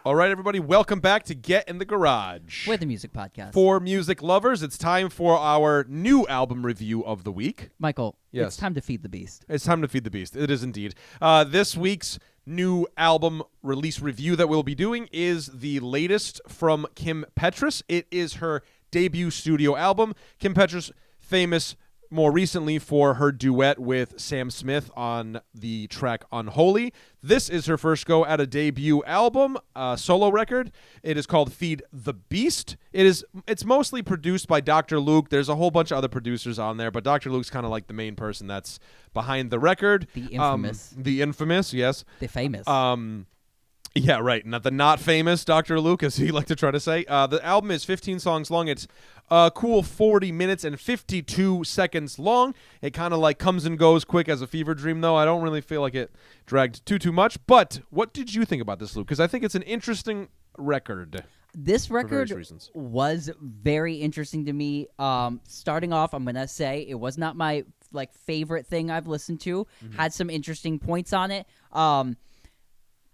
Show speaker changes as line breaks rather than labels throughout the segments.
All right, everybody, welcome back to Get in the Garage.
We're the music podcast.
For music lovers, it's time for our new album review of the week.
Michael,
Yes.
it's time to feed the beast.
It's time to feed the beast. It is indeed. This week's new album release review that we'll be doing is the latest from Kim Petras. It is her debut studio album. Kim Petras, famous more recently for her duet with Sam Smith on the track Unholy. This is her first go at a debut album, solo record. It is called Feed the Beast. It's mostly produced by Dr. Luke. There's a whole bunch of other producers on there, but Dr. Luke's kind of like the main person that's behind the record.
The infamous.
The infamous, yes.
The famous.
Yeah, right. Not the not famous Dr. Luke, as he like to try to say. The album is 15 songs long. It's a cool 40 minutes and 52 seconds long. It kind of like comes and goes quick as a fever dream, though. I don't really feel like it dragged too much. But what did you think about this, Luke? Because I think it's an interesting record.
This record
reasons.
was very interesting to me. Starting off, I'm going to say it was not my favorite thing I've listened to. Mm-hmm. Had some interesting points on it.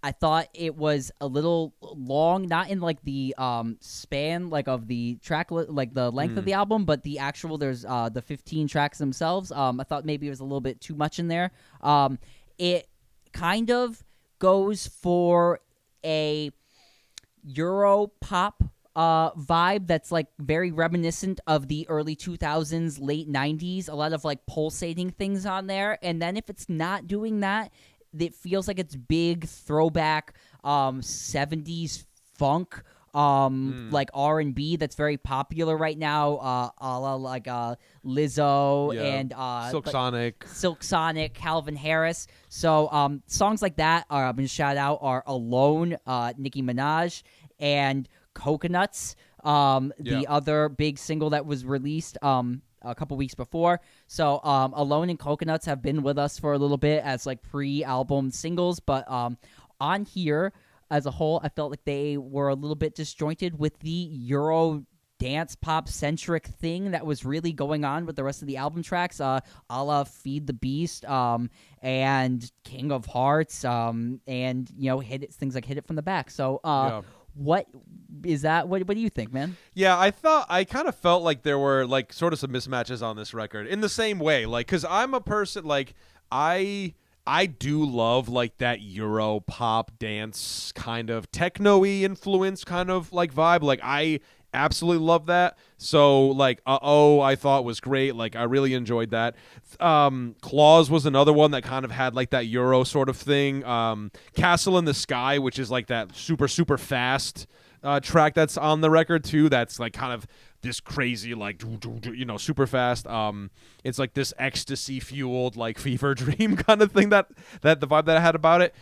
I thought it was a little long, not in the span of the track the length of the album, but the actual there's the 15 tracks themselves. I thought maybe it was a little bit too much in there. It kind of goes for a Euro pop vibe that's very reminiscent of the early 2000s, late 90s. A lot of pulsating things on there, and then if it's not doing that, it feels like it's big throwback 70s funk, R&B that's very popular right now, a la Lizzo and Silk Sonic, Calvin Harris. So songs like that I'm going to shout out are Alone, Nicki Minaj, and Coconuts, the other big single that was released a couple weeks before. So Alone and Coconuts have been with us for a little bit as pre-album singles, but on here as a whole, I felt like they were a little bit disjointed with the Euro dance pop centric thing that was really going on with the rest of the album tracks, a la Feed the Beast and King of Hearts, and things like Hit It From the Back. So what is that? What do you think, man?
Yeah, I kind of felt like there were sort of some mismatches on this record in the same way, because I'm a person I do love that Euro pop dance kind of techno-y influence kind of vibe. I absolutely love that. So I thought was great. I really enjoyed that. Claws was another one that kind of had that Euro sort of thing. Castle in the Sky, which is that super super fast track that's on the record too. That's kind of this crazy super fast. It's this ecstasy fueled fever dream kind of thing that the vibe that I had about it.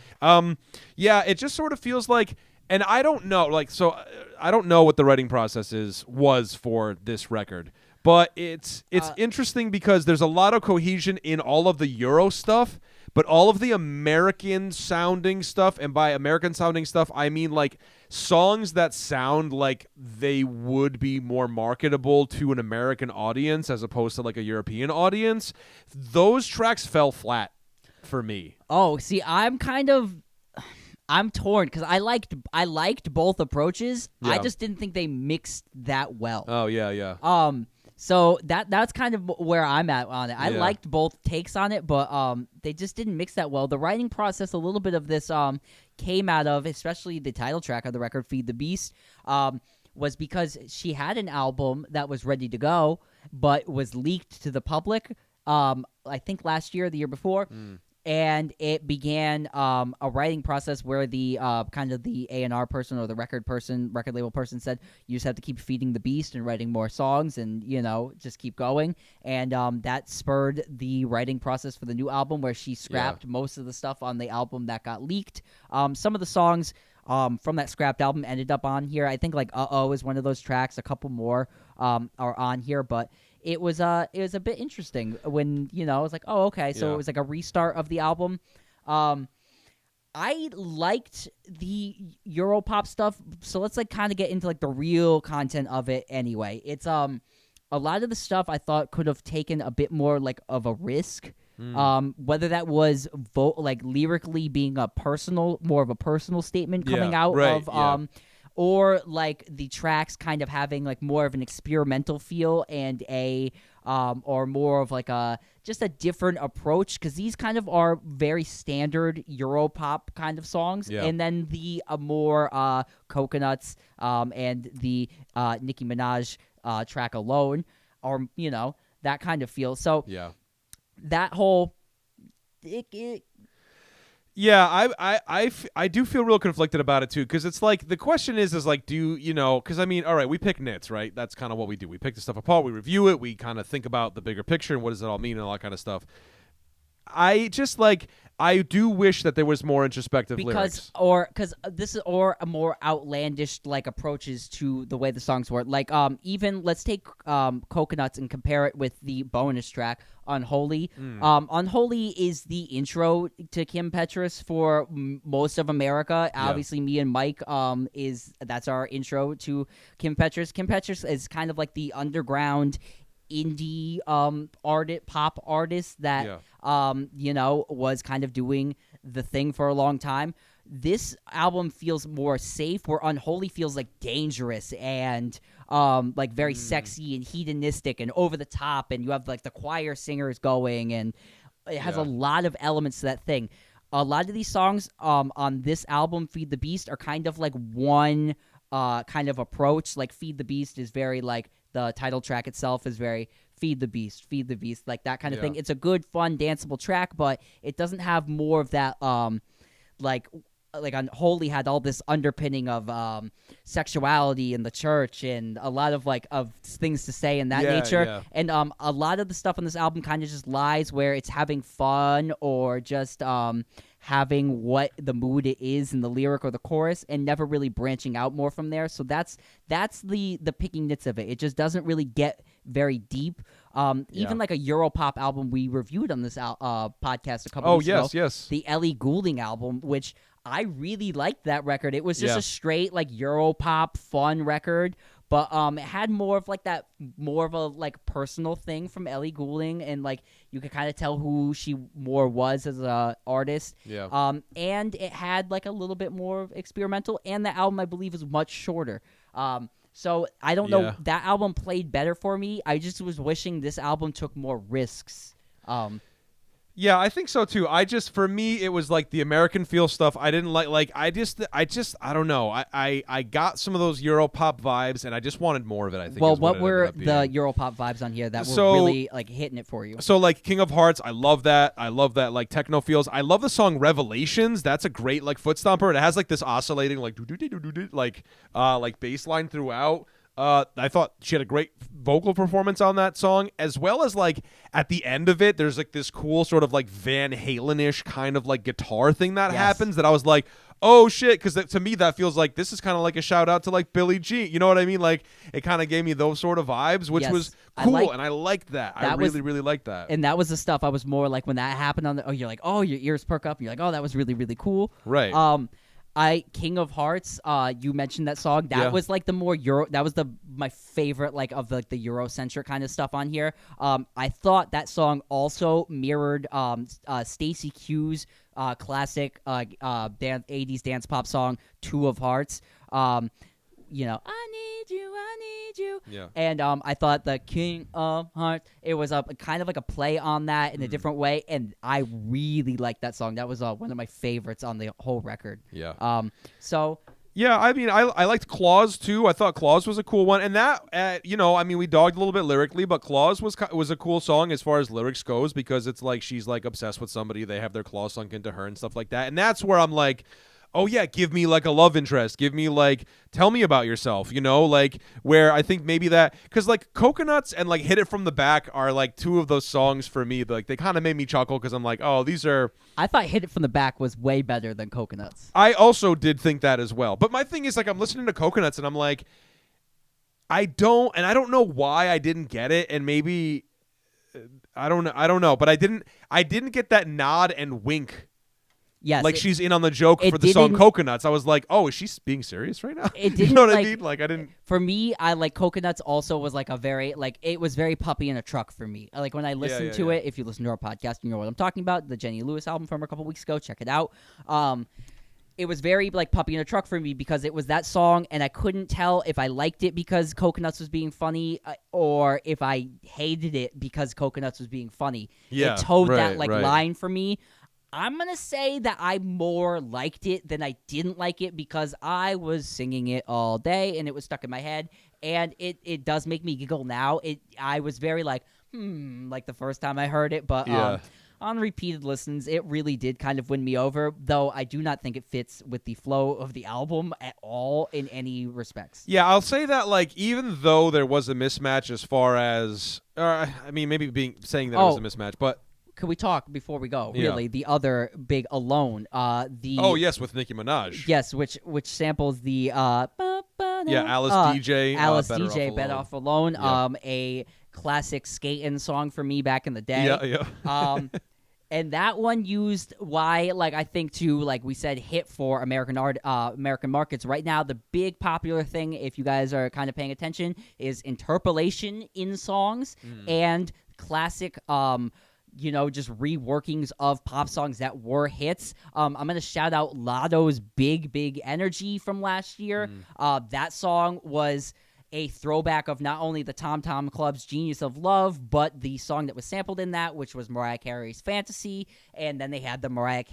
Yeah, it just sort of feels and I don't know, I don't know what the writing process was for this record, but it's interesting because there's a lot of cohesion in all of the Euro stuff, but all of the American sounding stuff, and by American sounding stuff, I mean songs that sound like they would be more marketable to an American audience as opposed to a European audience. Those tracks fell flat for me.
Oh, see, I'm torn because I liked both approaches.
Yeah.
I just didn't think they mixed that well.
Oh yeah.
So that's kind of where I'm at on it. I liked both takes on it, but they just didn't mix that well. The writing process, a little bit of this came out of, especially the title track of the record, Feed the Beast, was because she had an album that was ready to go, but was leaked to the public. I think last year, or the year before. And it began a writing process where the kind of the A&R person or the record label person said, you just have to keep feeding the beast and writing more songs and, just keep going. And that spurred the writing process for the new album where she scrapped most of the stuff on the album that got leaked. Some of the songs from that scrapped album ended up on here. I think Uh-Oh is one of those tracks. A couple more are on here, but it was a bit interesting when, I was like, oh, okay. So it was a restart of the album. I liked the Europop stuff. So let's kind of get into the real content of it anyway. It's a lot of the stuff I thought could have taken a bit more of a risk Whether that was like lyrically being more of a personal statement coming out
right,
of or like the tracks kind of having like more of an experimental feel and or more of like just a different approach, because these kind of are very standard Europop kind of songs.
Yeah.
And then the more Coconuts and the Nicki Minaj track alone are, that kind of feel. So
Yeah.
that whole
Yeah, I do feel real conflicted about it too, because it's like the question is like, because I mean, all right, we pick nits, right? That's kind of what we do. We pick the stuff apart, we review it, we kind of think about the bigger picture and what does it all mean and all that kind of stuff. I do wish that there was more introspective lyrics.
Because this is or a more outlandish like approaches to the way the songs work. Like even let's take Coconuts and compare it with the bonus track Unholy. Unholy is the intro to Kim Petras for most of America.
Yeah.
Obviously, me and Mike that's our intro to Kim Petras. Kim Petras is kind of like the underground indie pop artist that was kind of doing the thing for a long time. This album feels more safe, where Unholy feels like dangerous and like very sexy and hedonistic and over the top, and you have like the choir singers going, and it has a lot of elements to that thing. A lot of these songs on this album, Feed the Beast, are kind of like one kind of approach. Like Feed the Beast is very like the title track itself is very feed the beast, like that kind of thing. It's a good, fun, danceable track, but it doesn't have more of that like Unholy had all this underpinning of sexuality in the church and a lot of like of things to say in that nature.
Yeah.
And a lot of the stuff on this album kind of just lies where it's having fun or just having what the mood it is in the lyric or the chorus, and never really branching out more from there. So that's the picking nits of it. It just doesn't really get very deep. Even like a Europop album we reviewed on this podcast a couple weeks ago.
Yes.
The Ellie Goulding album, which I really liked that record. It was just a straight like Europop fun record, but it had more of a like personal thing from Ellie Goulding, and like you could kind of tell who she more was as a artist.
Yeah.
And it had like a little bit more experimental, and the album I believe is much shorter. So I don't know, that album played better for me. I just was wishing this album took more risks.
Yeah, I think so too. For me, it was like the American feel stuff. I didn't like I don't know. I got some of those Europop vibes, and I just wanted more of it. I think.
Well, what were the Europop vibes on here that were really like hitting it for you?
So like King of Hearts, I love that. I love that like techno feels. I love the song Revelations. That's a great like foot stomper. It has like this oscillating like like bass line throughout. I thought she had a great vocal performance on that song, as well as like at the end of it, there's like this cool sort of like Van Halen-ish kind of like guitar thing that happens that I was like, oh shit, because to me that feels like this is kind of like a shout out to like Billie Jean. You know what I mean? Like it kind of gave me those sort of vibes, which was cool, and I liked that. I really liked that.
And that was the stuff I was more like when that happened you're like, oh, your ears perk up, and you're like, oh, that was really, really cool.
Right.
King of Hearts, you mentioned that song. That was like the more that was my favorite like of the Eurocentric kind of stuff on here. I thought that song also mirrored Stacey Q's classic 80s dance pop song Two of Hearts. I need you.
Yeah.
And I thought the King of Hearts, it was a kind of like a play on that in a different way, and I really liked that song. That was one of my favorites on the whole record.
Yeah.
Yeah,
I mean, I liked Claws too. I thought Claws was a cool one, and that, I mean, we dogged a little bit lyrically, but Claws was a cool song as far as lyrics goes, because it's like she's like obsessed with somebody, they have their claws sunk into her and stuff like that, and that's where I'm like, oh yeah, give me like a love interest, give me like, tell me about yourself, like where I think maybe that, because like Coconuts and like Hit It From the Back are like two of those songs for me, like they kind of made me chuckle, because I'm like, oh, these are.
I thought Hit It From the Back was way better than Coconuts.
I also did think that as well, but my thing is like I'm listening to Coconuts and I'm like, I don't know why I didn't get it, and maybe I don't know, but I didn't get that nod and wink
Yes,
like she's in on the joke
it
for the song
didn't-
Coconuts. I was like, oh, is she being serious right now?
It
You
didn't,
know what I
like-
mean? Like I didn't.
For me, I like Coconuts also was like a very like it was very Puppy in a Truck for me. Like when I listened
yeah,
to
yeah.
it, if you listen to our podcast, you know what I'm talking about. The Jenny Lewis album from a couple weeks ago, check it out. It was very like Puppy in a Truck for me because it was that song, and I couldn't tell if I liked it because Coconuts was being funny or if I hated it because Coconuts was being funny.
Yeah,
It towed
right,
that like
right.
line for me. I'm gonna say that I more liked it than I didn't like it because I was singing it all day and it was stuck in my head, and it does make me giggle now. I was very like like the first time I heard it, but
Yeah.
on repeated listens, it really did kind of win me over, though I do not think it fits with the flow of the album at all in any respects.
Yeah, I'll say that like even though there was a mismatch as far as, I mean, maybe saying that it was a mismatch, but
Could we talk before we go?
Yeah.
Really, the other big Alone,
oh yes, with Nicki Minaj.
yes, which samples the
Alice DJ,
Alice
Better
DJ,
Off
Bet
Alone.
Off Alone,
Yeah.
A classic skating song for me back in the day.
Yeah.
And that one used why, like I think to like we said, hit for American markets right now. The big popular thing, if you guys are kind of paying attention, is interpolation in songs and classic. Just reworkings of pop songs that were hits. I'm gonna shout out Lotto's Big Energy from last year. That song was a throwback of not only the Tom Tom Club's Genius of Love, but the song that was sampled in that, which was Mariah Carey's Fantasy, and then they had the Mariah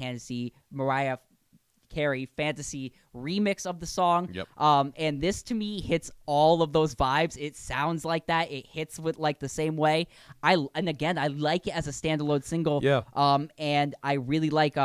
Carey Fantasy remix of the song.
Yep.
And this to me hits all of those vibes. It sounds like that. It hits with like the same way. And again, I like it as a standalone single.
Yeah.
And I really like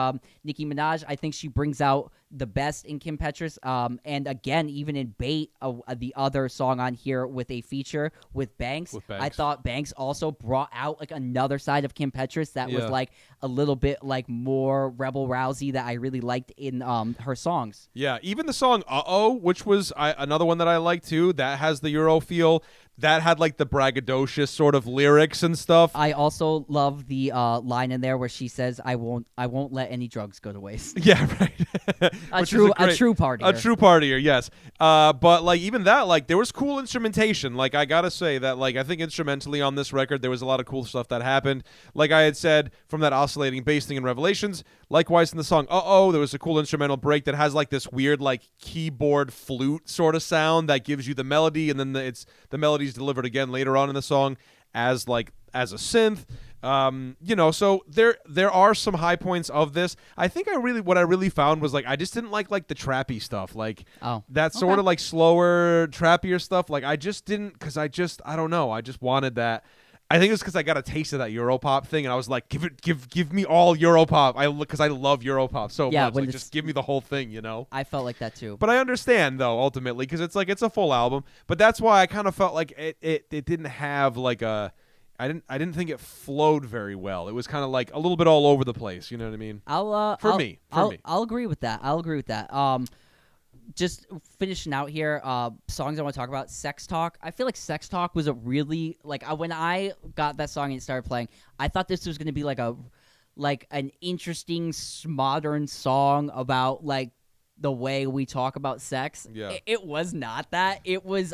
Nicki Minaj. I think she brings out the best in Kim Petras. And again, even in Bait, the other song on here with a feature with Banks. I thought Banks also brought out like another side of Kim Petras that was like a little bit like more rebel rousey that I really liked in her songs.
Yeah, even the song "Uh-Oh," which was another one that I like too, that has the Euro feel. That had like the braggadocious sort of lyrics and stuff.
I also love the line in there where she says, "I won't let any drugs go to waste."
Yeah, right.
A true partier.
A true partier, yes. But like even that, like there was cool instrumentation. Like I gotta say that, like I think instrumentally on this record there was a lot of cool stuff that happened. Like I had said, from that oscillating bass thing in Revelations. Likewise in the song "Uh-Oh," there was a cool instrumental break that has like this weird like keyboard flute sort of sound that gives you the melody, and then the melody's delivered again later on in the song as a synth. So there are some high points of this. I think what I really found was like I just didn't like the trappy stuff, like that sort of like slower trappier stuff. Like I just didn't, because I don't know, I just wanted that. I think it's because I got a taste of that Europop thing, and I was like, give me all Europop. Because I love Europop so much. Like, just give me the whole thing, you know.
I felt like that too.
But I understand though ultimately, because it's a full album. But that's why I kind of felt like it didn't have like a. I didn't think it flowed very well. It was kind of like a little bit all over the place. You know what I mean?
I'll agree with that. Just finishing out here, songs I want to talk about. Sex Talk. I feel like Sex Talk was a really when I got that song and it started playing, I thought this was going to be like an interesting modern song about like the way we talk about sex.
Yeah.
It was not that. It was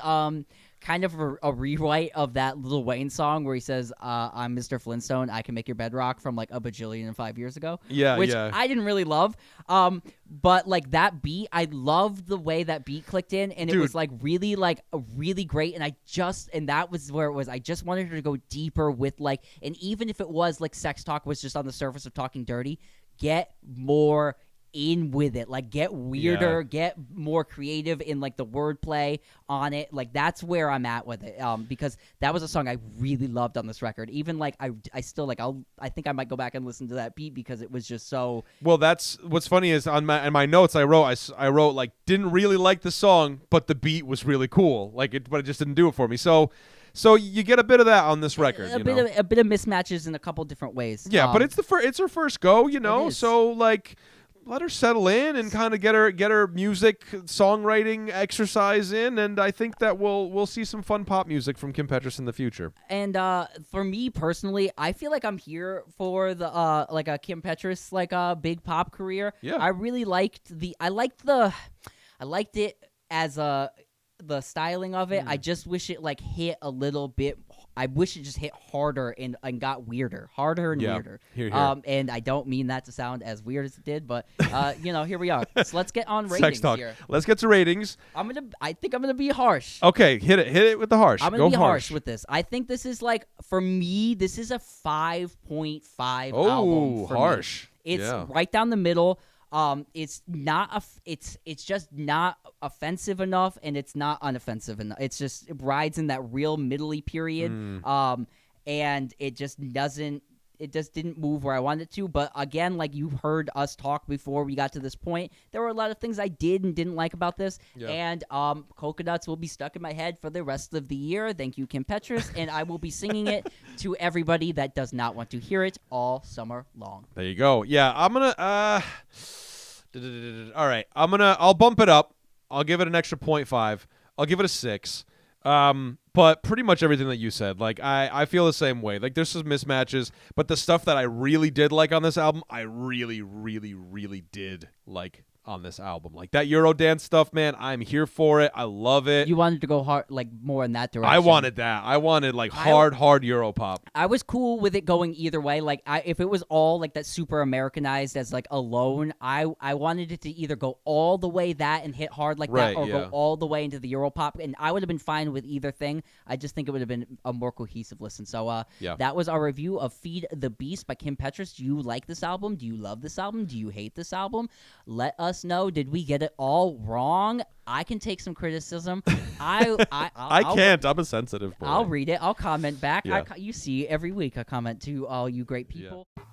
kind of a rewrite of that Lil Wayne song where he says, "I'm Mr. Flintstone. I can make your bed rock" from like a bajillion and 5 years ago.
Yeah,
which
yeah.
I didn't really love. But like that beat, I loved the way that beat clicked in, and it was like really great. And that was where it was. I just wanted her to go deeper with like, and even if it was like Sex Talk was just on the surface of talking dirty, get more in with it, like get weirder, get more creative in like the wordplay on it. Like that's where I'm at with it, because that was a song I really loved on this record. Even like I still like I think I might go back and listen to that beat because it was just so.
Well, that's what's funny is in my notes I wrote like didn't really like the song, but the beat was really cool. But it just didn't do it for me. So you get a bit of that on this record.
A bit of mismatches in a couple different ways.
Yeah, but it's her first go, you know. So like. her settle in and kind of get her music songwriting exercise in, and I think that we'll see some fun pop music from Kim Petras in the future.
And for me personally, I feel like I'm here for the like a Kim Petras like a big pop career.
Yeah.
I really liked it as the styling of it. I just wish it like hit a little bit. I wish it just hit harder and got weirder, harder and weirder.
Here.
And I don't mean that to sound as weird as it did, but here we are. So let's get on ratings
Sex talk.
here.
Let's get to ratings.
I think I'm gonna be harsh.
Okay, hit it with the harsh.
I'm gonna be harsh with this. I think this is like, for me, this is a 5.5 album for
harsh.
me. It's right down the middle. It's not it's just not offensive enough, and it's not unoffensive enough. It rides in that real middly period. And it just didn't move where I wanted it to. But again, like you heard us talk before we got to this point, there were a lot of things I did and didn't like about this.
Yeah.
And Coconuts will be stuck in my head for the rest of the year. Thank you, Kim Petras. And I will be singing it to everybody that does not want to hear it all summer long.
There you go. Yeah, I'm gonna all right. I'll bump it up. I'll give it an extra 0.5. I'll give it a 6. But pretty much everything that you said, like I feel the same way. Like there's some mismatches, but the stuff that I really did like on this album, I really, really, really did like on this album. Like that Eurodance stuff, man, I'm here for it. I love it.
You wanted to go hard, like more in that direction.
I wanted that. I wanted like hard Europop.
I was cool with it going either way. Like if it was all like that super Americanized as like Alone, I wanted it to either go all the way that and hit hard like that, or go all the way into the Europop, and I would have been fine with either thing. I just think it would have been a more cohesive listen. So that was our review of Feed the Beast by Kim Petras. Do you like this album? Do you love this album? Do you hate this album? Let us know. Did we get it all wrong? I can take some criticism.
I can't. I'm a sensitive boy.
I'll read it. I'll comment back.
Yeah.
You see every week I comment to all you great people.
Yeah.